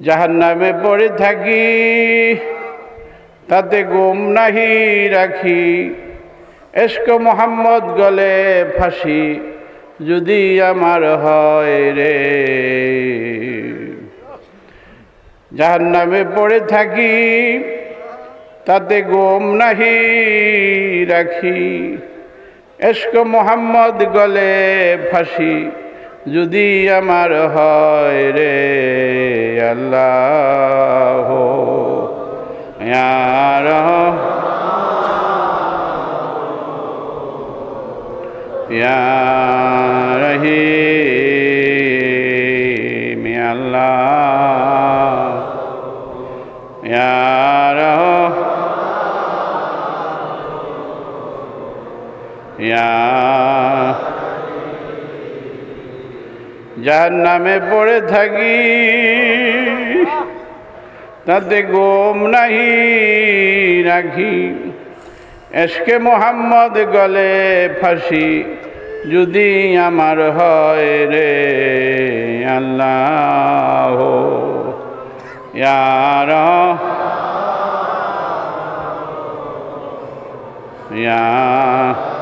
জাহান্নামে পড়ে থাকি, তাতে ঘুম নাহি রাখি। এশক মোহাম্মদ গলে ফাঁসি যদি আমার হয় রে। জাহান্নামে পড়ে থাকি, তাতে ঘুম নাহি রাখি। এশক মোহাম্মদ গলে ফাঁসি যদি আমার হয় রে। আল্লাহ ইয়া ইয়া রহিম, ইয়া আল্লাহ ইয়া ইয়া। জাহান্নামে পড়ে থাকি, তাতে ঘুম নাহি রাখি। এশকে মোহাম্মদ গলে ফাঁসি যদি আমার হয় রে। আল্লাহ ইয়া ইয়া